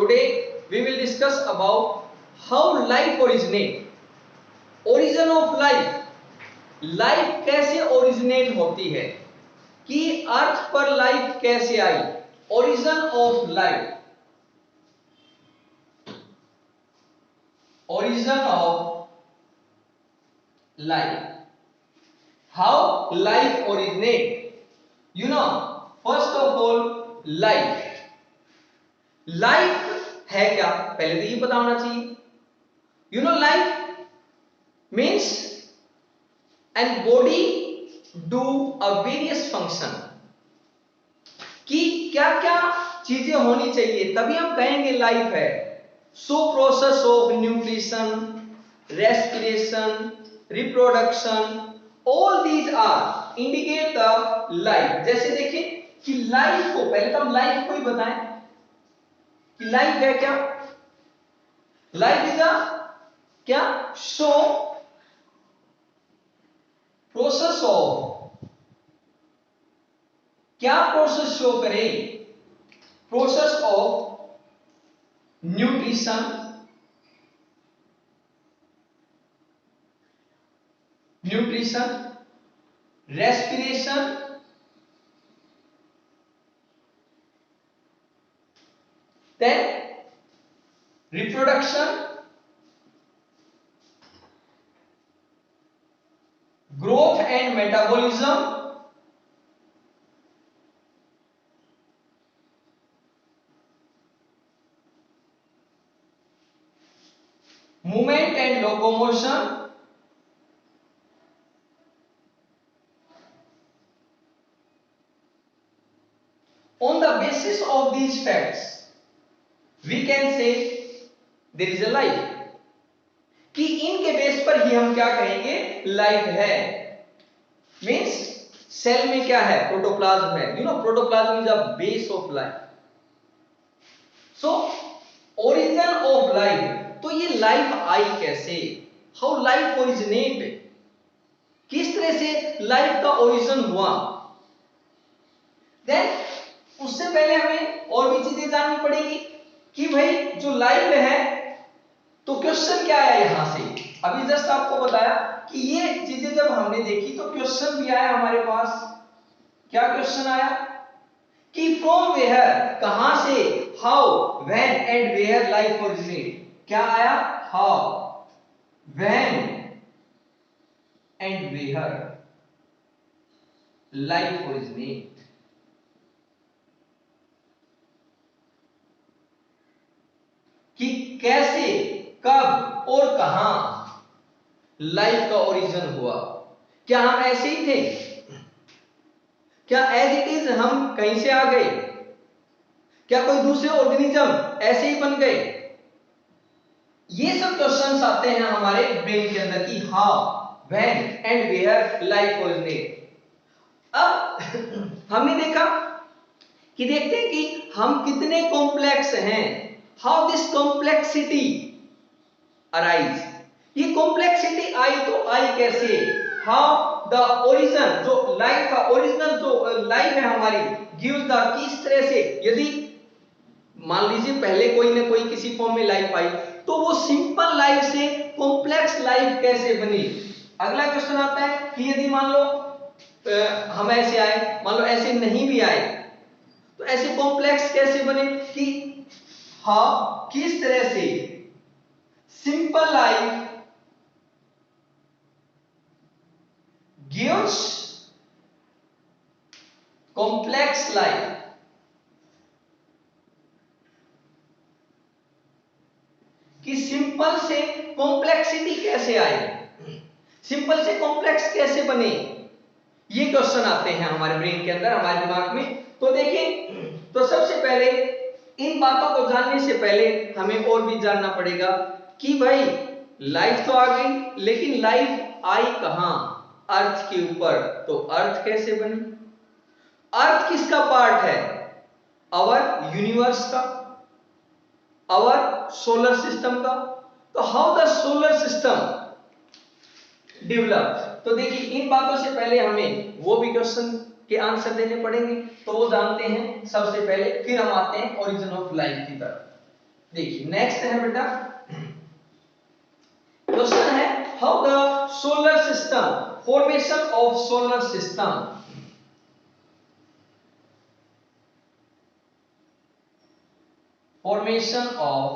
Today we will discuss about how life originate. Origin of life. Life कैसे originate होती है, कि earth पर लाइफ कैसे आई. Origin of life. Origin of life. How life originate. You know, first of all life. Life है क्या, पहले तो ये पता होना चाहिए. You know, life means and body do a various function. कि क्या क्या चीजें होनी चाहिए तभी हम कहेंगे लाइफ है. So process of nutrition, respiration, reproduction, all these are indicate the life. जैसे देखिए कि लाइफ को, पहले तो हम लाइफ को ही बताएं कि लाइफ है क्या. लाइफ इज अ क्या, शो प्रोसेस ऑफ, क्या प्रोसेस शो करें, process of nutrition, respiration, then reproduction, growth and metabolism, movement and locomotion, on the basis of these facts we can say there is a life. कि इनके base पर ही हम क्या कहेंगे, life है. Means cell में क्या है, प्रोटोप्लाज्म है. You know, protoplasm is a base of life. So origin of life. तो ये लाइफ आई कैसे, हाउ लाइफ ओरिजिनेट, किस तरह से लाइफ का ओरिजिन हुआ. देन उससे पहले हमें और भी चीजें जाननी पड़ेगी कि भाई जो लाइफ है, तो क्वेश्चन क्या है यहां से. अभी जस्ट आपको बताया कि ये चीजें जब हमने देखी तो क्वेश्चन भी आया हमारे पास. क्या क्वेश्चन आया कि फ्रॉम वेयर, कहां से, how, when and where life originate. क्या आया, how, when and where life originate. कि कैसे, कब और कहां लाइफ का ओरिजिन हुआ. क्या हम ऐसे ही थे, क्या एज इट इज हम कहीं से आ गए, क्या कोई दूसरे ऑर्गेनिज्म ऐसे ही बन गए. ये सब क्वेश्चंस आते हैं हमारे ब्रेन के अंदर कि how, when and where life originate. अब हमने देखा कि देखते हैं कि हम कितने कॉम्प्लेक्स हैं. How this complexity arise. ये कॉम्प्लेक्सिटी आई तो आई कैसे, हाउ द ओरिजिन, जो लाइफ का ओरिजिनल जो लाइफ है हमारी, गिव्स द, किस तरह से, यदि मान लीजिए पहले कोई ना कोई किसी फॉर्म में लाइफ आई, तो वो सिंपल लाइफ से कॉम्प्लेक्स लाइफ कैसे बनी. अगला क्वेश्चन आता है कि यदि मान लो हम ऐसे आए, मान लो ऐसे नहीं भी आए, तो ऐसे कॉम्प्लेक्स कैसे बने. कि हाँ, किस तरह से simple life gives complex life. कि सिंपल से कॉम्प्लेक्सिटी कैसे आई, सिंपल से कॉम्प्लेक्स कैसे बने. ये क्वेश्चन आते हैं हमारे ब्रेन के अंदर, हमारे दिमाग में. तो देखिए, तो सबसे पहले इन बातों को जानने से पहले हमें और भी जानना पड़ेगा कि भाई लाइफ तो आ गई, लेकिन लाइफ आई कहां, अर्थ के ऊपर. तो अर्थ कैसे बनी, अर्थ किसका पार्ट है, आवर यूनिवर्स का, आवर सोलर सिस्टम का. तो how the solar system develop. तो देखिए, इन बातों से पहले हमें वो भी क्वेश्चन के आंसर देने पड़ेंगे, तो वो जानते हैं सबसे पहले, फिर हम आते हैं ओरिजिन ऑफ लाइफ की तरफ. देखिए नेक्स्ट है बेटा, क्वेश्चन है how the solar system, formation of solar system, formation of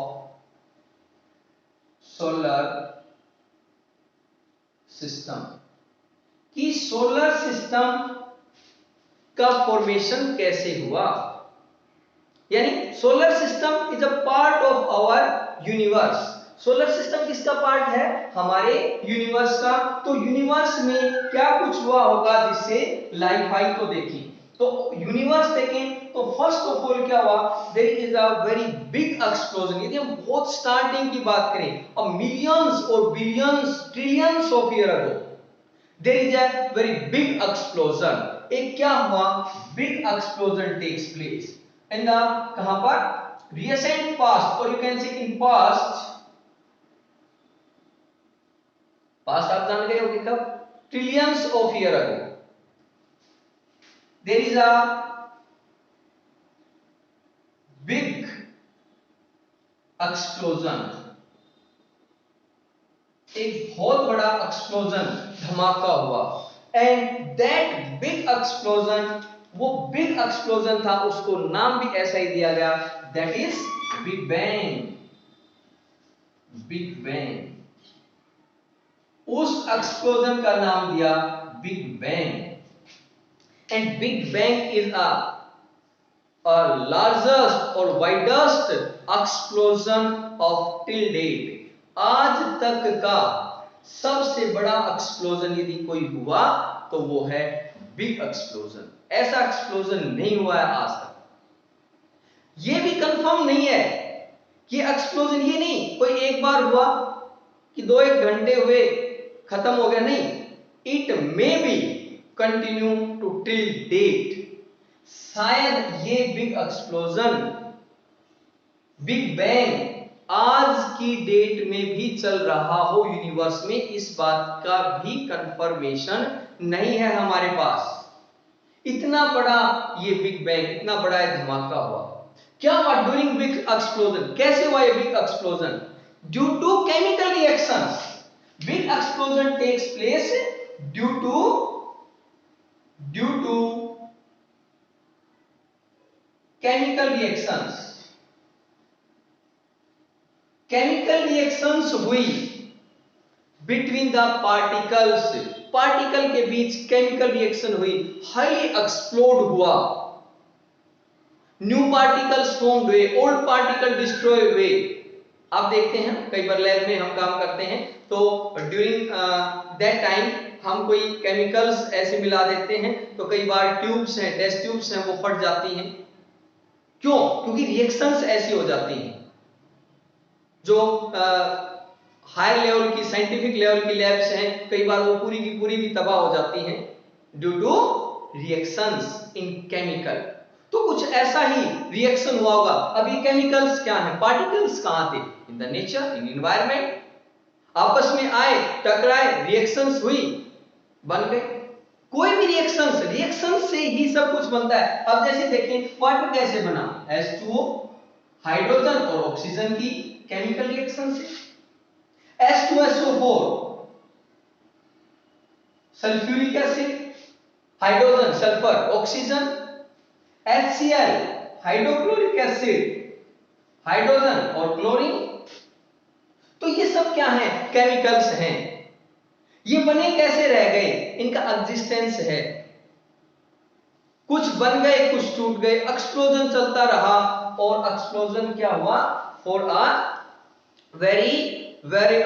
solar system, कि सोलर सिस्टम का फॉर्मेशन कैसे हुआ, यानी solar system is a part of our universe. Solar system किसका पार्ट है, हमारे यूनिवर्स का। तो यूनिवर्स में क्या कुछ हुआ होगा जिससे लाइफ आई, तो देखिए, तो यूनिवर्स देखें तो फर्स्ट ऑफ ऑल क्या हुआ, there is a very big explosion. यदि हम बहुत स्टार्टिंग की बात करें, और मिलियंस और billions trillions of year ago there is a very big explosion. एक क्या हुआ, big explosion takes place in the, कहां पर, रिसेंट पास्ट, और you can say in past, past आप जान गए होंगे कब, trillions of year ago there is a big explosion, एक बहुत बड़ा एक्सप्लोजन, धमाका हुआ। एंड दैट बिग एक्सप्लोजन, वो बिग एक्सप्लोजन था, उसको नाम भी ऐसा ही दिया गया, that is big bang. Big bang, उस एक्सप्लोजन का नाम दिया big bang. And big bang is a largest और widest explosion of till date, आज तक का सबसे बड़ा एक्सप्लोजन यदि कोई हुआ तो वो है बिग एक्सप्लोजन। ऐसा एक्सप्लोजन नहीं हुआ है आज तक। ये भी कंफर्म नहीं है कि एक्सप्लोजन, ये नहीं कोई एक बार हुआ कि 2-1 घंटे हुए खत्म हो गया, नहीं, it may be continue to till date. शायद ये बिग एक्सप्लोजन, बिग बैंग आज की डेट में भी चल रहा हो यूनिवर्स में, इस बात का भी कंफर्मेशन नहीं है हमारे पास। इतना बड़ा ये बिग बैंग, इतना बड़ा ये धमाका हुआ। क्या हुआ ड्यूरिंग बिग एक्सप्लोजन, कैसे हुआ ये big explosion, due to chemical reactions. Big explosion takes place due to chemical reactions. Chemical reactions हुई बिटवीन द पार्टिकल्स, पार्टिकल के बीच केमिकल रिएक्शन हुई, हाईली एक्सप्लोड हुआ, न्यू पार्टिकल्स फॉर्म हुए, ओल्ड पार्टिकल डिस्ट्रॉय हुए। आप देखते हैं कई बार लैब में हम काम करते हैं तो ड्यूरिंग दैट टाइम हम कोई केमिकल्स ऐसे मिला देते हैं तो कई बार ट्यूब्स हैं, टेस्ट ट्यूब्स हैं, वो फट जाती हैं। क्यों? क्योंकि रिएक्शंस ऐसी हो जाती हैं। जो हायर लेवल की, साइंटिफिक लेवल की लैब्स हैं, कई बार वो पूरी की पूरी भी तबाह हो जाती हैं due two reactions in chemical. तो कुछ ऐसा ही रिएक्शन हुआ होगा। अब ये केमिकल्स क्या हैं, पार्टिकल्स कहां थे, in the nature, in environment, आपस में आए, टकराए, रिएक्शंस हुई, बन गए। कोई भी रिएक्शंस, रिएक्शंस से ही सब कुछ बनता है। अब जैसे देखें वाटर कैसे बना, H2O, हाइड्रोजन और ऑक्सीजन की केमिकल रिएक्शन से, H2SO4 sulphuric acid, hydrogen sulphur oxygen, HCl hydrochloric acid, hydrogen और क्लोरीन। तो ये सब क्या है, केमिकल्स हैं। ये बने कैसे रह गए, इनका एग्जिस्टेंस है। कुछ बन गए, कुछ टूट गए, एक्सप्लोजन चलता रहा। और एक्सप्लोजन क्या हुआ, for a very very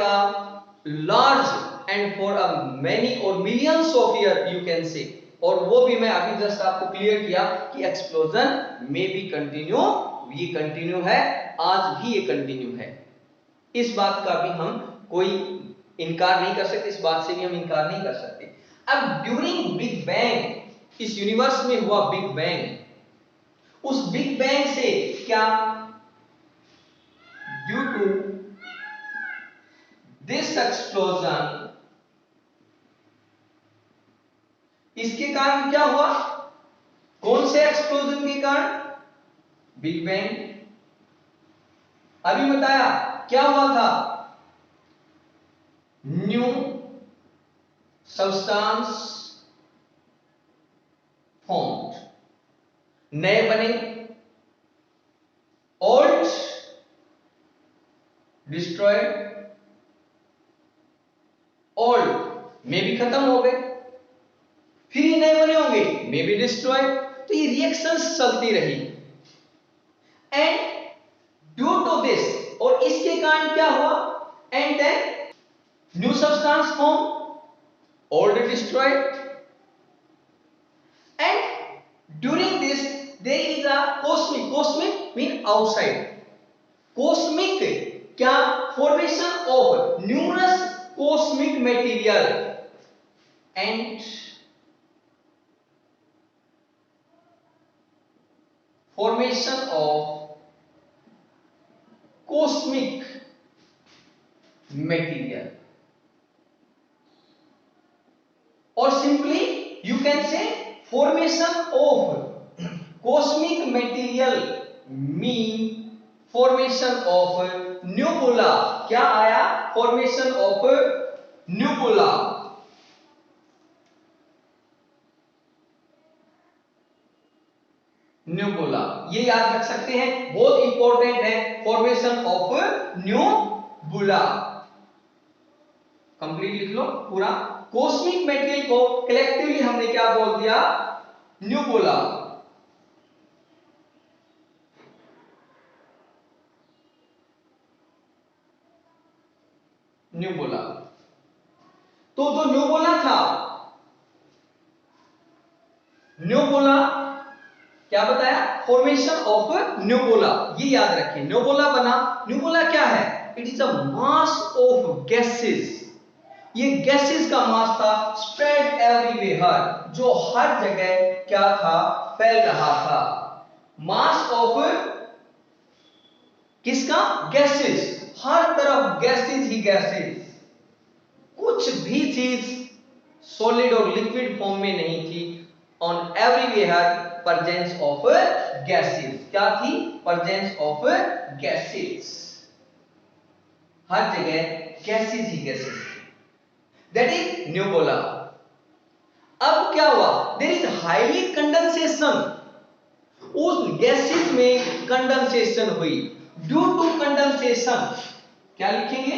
large and for a many or millions of year you can say। और वो भी मैं अभी जस्ट आपको क्लियर किया कि एक्सप्लोजन में भी कंटिन्यू, ये कंटिन्यू है, आज भी ये कंटिन्यू है। इस बात का भी हम कोई इनकार नहीं कर सकते, इस बात से भी हम इनकार नहीं कर सकते। अब ड्यूरिंग बिग बैंग, इस यूनिवर्स में हुआ बिग बैंग, उस बिग बैंग से क्या, ड्यू टू दिस एक्सप्लोजन, इसके कारण क्या हुआ, कौन से एक्सप्लोजन के कारण, बिग बैंग, अभी बताया क्या हुआ था, न्यू सब्सटेंस फॉर्म्ड, नए बने, ओल्ड डिस्ट्रॉयड, ओल्ड में भी खत्म हो गए, फिर ये नए बने होंगे, में भी डिस्ट्रॉयड, तो ये रिएक्शंस चलती रही। एंड ड्यू टू दिस, और इसके कारण क्या हुआ, and then new substance form, old destroyed, and during this there is a cosmic, cosmic mean outside, cosmic क्या, formation of numerous cosmic material and formation of cosmic material, or simply you can say formation of cosmic material mean formation of nebula, क्या आया, formation of nebula, nebula ये याद रख सकते हैं, बहुत important है, formation of nebula, कंप्लीट लिख लो पूरा। कॉस्मिक मेटेरियल को कलेक्टिवली हमने क्या बोल दिया, nebula। nebula, तो जो nebula था, nebula क्या बताया, फॉर्मेशन ऑफ nebula, ये याद रखें, nebula बना, nebula क्या है, it is a mass of gases, ये गैसेस का मास था, स्प्रेड एवरीवेयर, जो हर जगह क्या था, फैल रहा था, मास ऑफ किसका, गैसेस, हर तरफ गैसेस ही गैसेस, कुछ भी चीज सॉलिड और लिक्विड फॉर्म में नहीं थी, on everywhere presence of gases, क्या थी, प्रेजेंस ऑफ गैसेस, हर जगह गैसेस ही गैसेस थी, दैट इज nebula। अब क्या हुआ, देयर इज हाईली कंडेंसेशन, उस गैसेस में कंडेंसेशन हुई, ड्यू टू कंडेंसेशन, क्या लिखेंगे,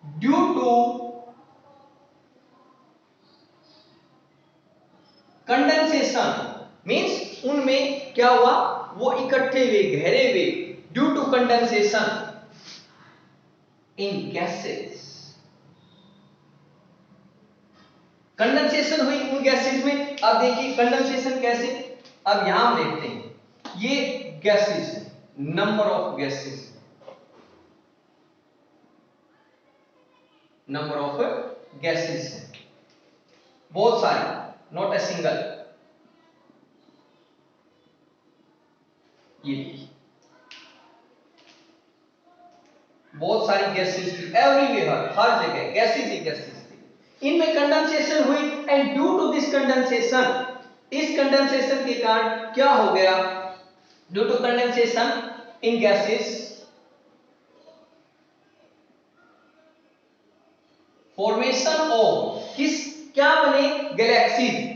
ड्यू टू कंडेंसेशन मींस उनमें क्या हुआ, वो इकट्ठे हुए, गहरे हुए, due to condensation in gases, condensation हुई उन गैसेस में। अब देखिए कंडेंसेशन कैसे, अब यहां हम देखते हैं, ये गैसेस है, number of gases, number of gases है, बहुत सारे, नॉट ए सिंगल, ये बहुत सारी गैसेस थी, एवरीवेयर, हर जगह गैसेस ही गैसेस थी, इनमें कंडेंसेशन हुई, and due to this condensation, इस कंडेंसेशन के कारण क्या हो गया, due to condensation in gases, formation of किस, क्या बने, गैलेक्सीज,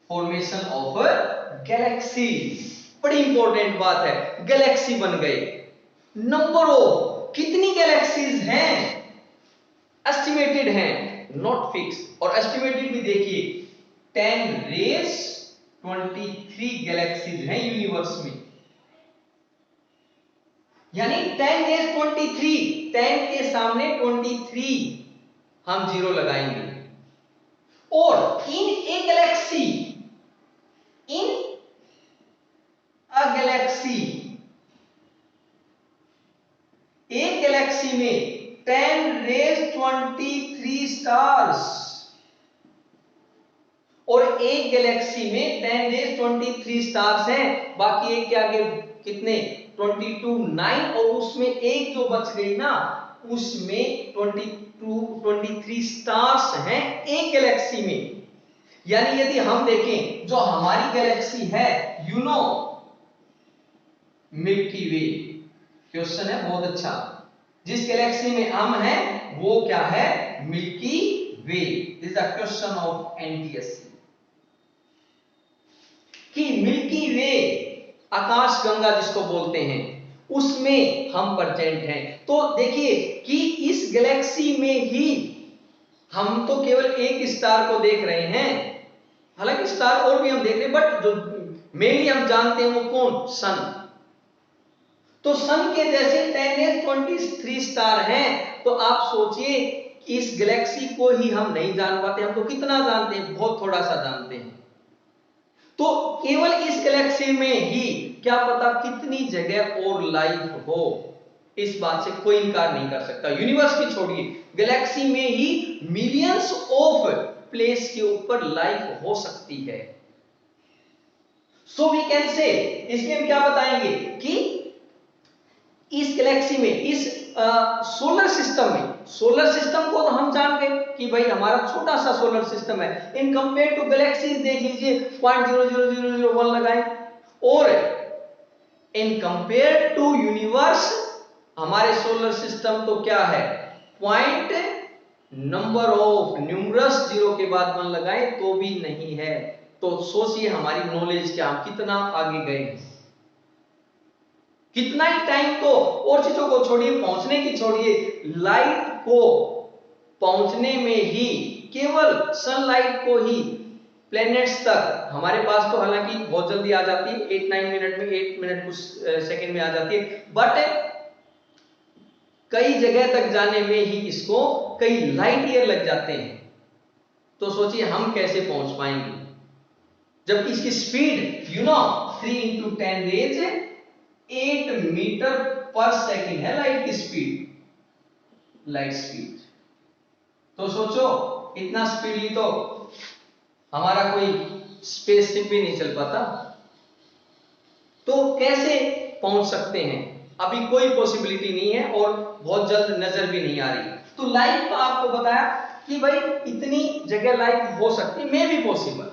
फॉर्मेशन ऑफ गैलेक्सीज, बड़ी इंपॉर्टेंट बात है, गैलेक्सी बन गए, नंबर ऑफ कितनी गैलेक्सीज हैं, एस्टिमेटेड हैं, नॉट फिक्स, और एस्टिमेटेड भी देखिए 10 रेस 23 गैलेक्सीज हैं यूनिवर्स में, यानी 10 रेस 23, 10 के सामने 23 हम जीरो लगाएंगे, और in a galaxy, in a galaxy, एक गैलेक्सी में 10 रेस 23 स्टार्स, और एक गैलेक्सी में 10 रेस 23 स्टार्स हैं, बाकी एक के आगे कितने 22 9, और उसमें एक जो बच गई ना, उसमें 23 स्टार्स हैं एक गैलेक्सी में। यानी यदि हम देखें जो हमारी गैलेक्सी है, you know milky way. Question है बहुत अच्छा। जिस गैलेक्सी में हम हैं वो क्या है? Milky way. This is the question of NTSC कि मिल्की वे, आकाश गंगा जिसको बोलते हैं, उसमें हम प्रेजेंट हैं। तो देखिए कि इस गैलेक्सी में ही हम तो केवल एक स्टार को देख रहे हैं, हालांकि स्टार और भी हम देख रहे हैं, बट जो मेनली हम जानते हैं वो कौन? सन। तो सन के जैसे 1023 स्टार हैं, तो आप सोचिए कि इस गैलेक्सी को ही हम नहीं जान पाते। हम तो कितना जानते हैं? बहुत थोड़ा सा जानते हैं। तो केवल इस गैलेक्सी में ही क्या पता कितनी जगह और लाइफ हो, इस बात से कोई इनकार नहीं कर सकता। यूनिवर्स की छोड़िए, गैलेक्सी में ही मिलियंस ऑफ प्लेस के ऊपर लाइफ हो सकती है। सो वी कैन से, इसमें हम क्या बताएंगे कि इस गैलेक्सी में, इस सोलर सिस्टम में, सोलर सिस्टम को तो हम जान गए कि भाई हमारा छोटा सा सोलर सिस्टम है। इन कंपेयर टू गैलेक्सीज देख लीजिए 0.00001 लगाएं, और इन कंपेयर टू यूनिवर्स हमारे सोलर सिस्टम तो क्या है? Point number of numerous zero के बाद 1 लगाएं तो भी नहीं है। तो सोचिए हमारी नॉलेज क्या, हम कितना आगे गए हैं। कितना ही टाइम तो और चीजों को छोड़िए, पहुंचने की छोड़िए, लाइट को पहुंचने में ही, केवल सनलाइट को ही प्लैनेट्स तक हमारे पास तो हालांकि बहुत जल्दी आ जाती है, 8-9 मिनट में, 8 मिनट कुछ सेकंड में आ जाती है, बट कई जगह तक जाने में ही इसको कई लाइट ईयर लग जाते हैं। तो सोचिए हम कैसे पहुंच पाएंगे, जबकि इसकी स्पीड 3 into 10 रेज 8 मीटर पर सेकेंड है लाइट की स्पीड, लाइट स्पीड। तो सोचो इतना स्पीडली तो हमारा कोई स्पेसशिप भी नहीं चल पाता। तो कैसे पहुंच सकते हैं? अभी कोई पॉसिबिलिटी नहीं है और बहुत जल्द नजर भी नहीं आ रही। तो लाइफ का आपको बताया कि भाई इतनी जगह लाइफ हो सकती है, मे बी पॉसिबल।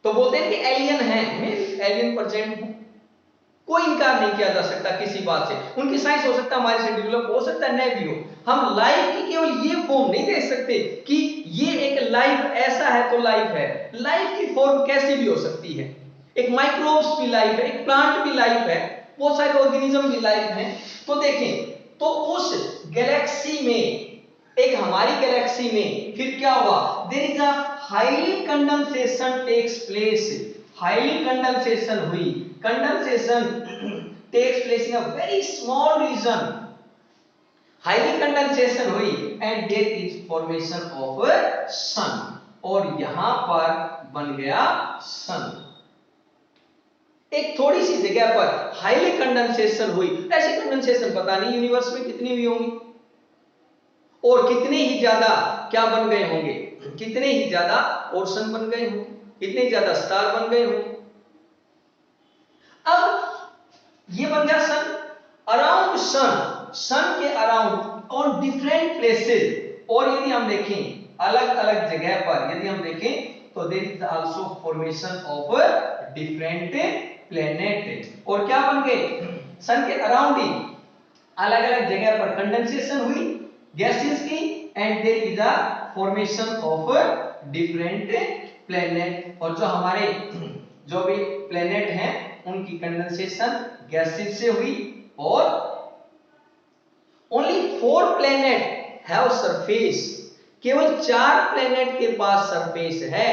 तो बोलते हैं कि एलियन है, मे बी एलियन प्रेजेंट है, कोई इनकार नहीं किया जा सकता किसी बात से। उनकी साइंस हो सकता है हमारे से डेवलप, हो सकता है नहीं भी हो। हम लाइफ की केवल ये फॉर्म नहीं देख सकते कि ये एक लाइफ ऐसा है तो लाइफ है। लाइफ की फॉर्म कैसी भी हो सकती है, एक माइक्रोब्स भी लाइफ है, एक प्लांट भी लाइफ है, बहुत सारे ऑर्गेनिज्म भी लाइफ है। तो देखें, तो उस गैलेक्सी में, एक हमारी गैलेक्सी में फिर क्या हुआ? There is a highly condensation takes place. Highly condensation हुई, condensation takes place in a very small region. Highly condensation हुई and there is formation of sun, और यहां पर बन गया सन। एक थोड़ी सी जगह पर हाईली कंडेंसेशन हुई। ऐसी कंडेंसेशन पता नहीं यूनिवर्स में कितनी हुई होंगी, और कितने ही ज्यादा क्या बन गए होंगे, कितने ही ज्यादा ओशन बन गए होंगे, कितने ज्यादा स्टार बन गए होंगे। अब ये बन गया सन, अराउंड सन, सन के अराउंड ऑन डिफरेंट प्लेसेस। और यदि हम देखें अलग अलग जगह पर, यदि हम देखें तो there is also formation of different planet. और क्या बन गए? सन के अराउंड ही अलग अलग जगह पर कंडेंसेशन हुई गैसेस की, and there is a formation of different planet. और जो हमारे जो भी प्लेनेट हैं उनकी कंडेंसेशन गैसेस से हुई, और ओनली 4 प्लेनेट हैव सरफेस। केवल 4 प्लेनेट के पास सरफेस है,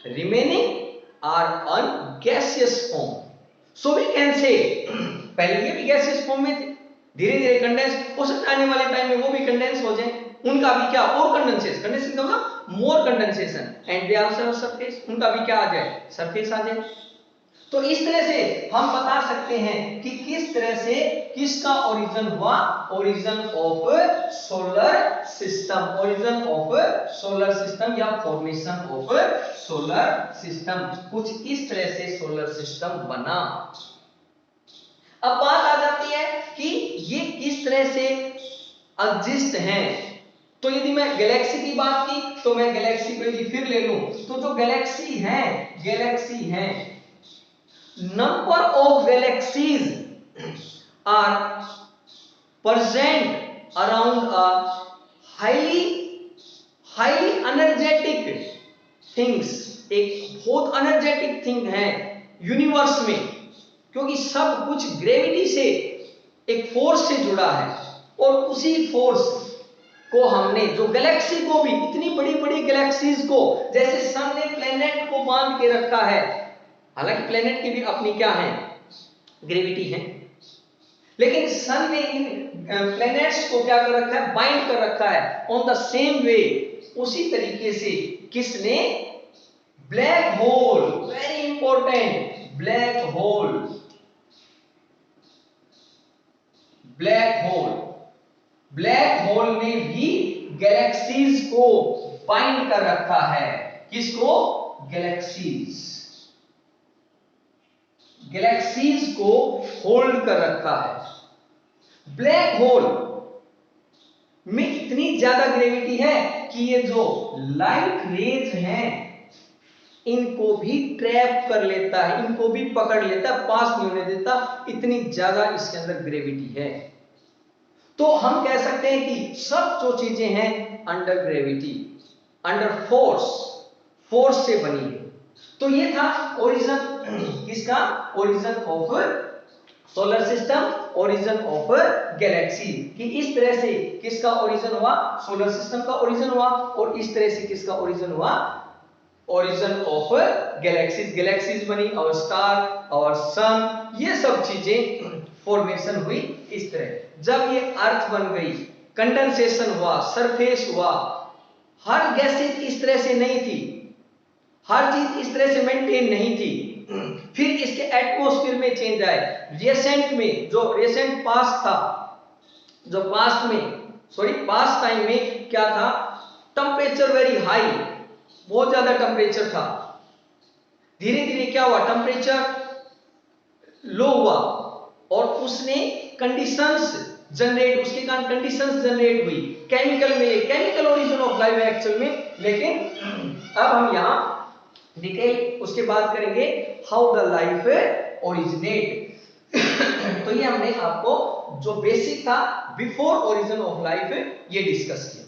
remaining are on gaseous form. So we can say, पहले ये भी गैसियस फॉर्म में थे, धीरे धीरे कंडेंस हो सकता है, आने वाले टाइम में वो भी कंडेंस हो जाए, उनका भी क्या और कंडेंसेशन, कंडेंसेशन का मतलब more condensation, and they also have surface, उनका भी क्या आ जाए? सरफेस आ जाए। तो इस तरह से हम बता सकते हैं कि किस तरह से किसका ओरिजिन हुआ, origin of solar system, origin of solar system या फॉर्मेशन ऑफ सोलर सिस्टम। कुछ इस तरह से सोलर सिस्टम बना। अब बात आ जाती है कि ये किस तरह से एग्जिस्ट हैं। तो यदि मैं गैलेक्सी की बात की तो मैं गैलेक्सी को यदि फिर ले लूं, तो जो गैलेक्सी है number of galaxies are present around a highly energetic things, एक बहुत एनर्जेटिक थिंग है यूनिवर्स में, क्योंकि सब कुछ ग्रेविटी से एक फोर्स से जुड़ा है। और उसी फोर्स को हमने जो गैलेक्सी को भी, इतनी बड़ी बड़ी गैलेक्सीज को, जैसे सन ने प्लेनेट को बांध के रखा है, हालांकि प्लेनेट की भी अपनी क्या है, ग्रेविटी है, लेकिन सन ने इन प्लैनेट्स को क्या कर रखा है, बाइंड कर रखा है। ऑन द सेम वे, उसी तरीके से किसने, black hole, very important, black hole, black hole, black hole ने भी गैलेक्सीज को बाइंड कर रखा है। किसको, गैलेक्सीज, गैलेक्सीज को होल्ड कर रखा है। ब्लैक होल में इतनी ज्यादा ग्रेविटी है कि ये जो लाइट रेज हैं इनको भी ट्रैप कर लेता है, इनको भी पकड़ लेता है, पास नहीं होने देता, इतनी ज्यादा इसके अंदर ग्रेविटी है। तो हम कह सकते हैं कि सब जो चीजें हैं under gravity, under force, force से बनी है। तो ये था ओरिजिन किसका, origin of solar system, origin of Galaxy, कि इस तरह से किसका ओरिजिन हुआ, सोलर सिस्टम का ओरिजिन हुआ, और इस तरह से किसका ओरिजिन हुआ, ओरिजिन ऑफ गैलेक्सीज, गैलेक्सीज बनी, और स्टार और सन, ये सब चीजें फॉर्मेशन हुई इस तरह। जब ये अर्थ बन गई, कंडेंसेशन हुआ, सरफेस हुआ, हर गैसेज इस तरह से नहीं थी, हर चीज इस तरह से मेंटेन नहीं थी, फिर इसके एटमॉस्फेयर में चेंज आए। रिसेंट में, जो रिसेंट पास्ट था, जो पास्ट में, सॉरी पास्ट टाइम में क्या था, टेम्परेचर वेरी हाई, बहुत ज्यादा टेम्परेचर था। धीरे धीरे क्या हुआ, टेम्परेचर लो हुआ, और उसने कंडीशंस जनरेट, उसके कारण कंडीशंस जनरेट हुई, केमिकल मिले, chemical origin of life actual में। लेकिन अब हम यहां डिटेल उसके बाद करेंगे, हाउ द लाइफ ओरिजिनेट। तो ये हमने आपको जो बेसिक था बिफोर ओरिजिन ऑफ लाइफ ये डिस्कस किया।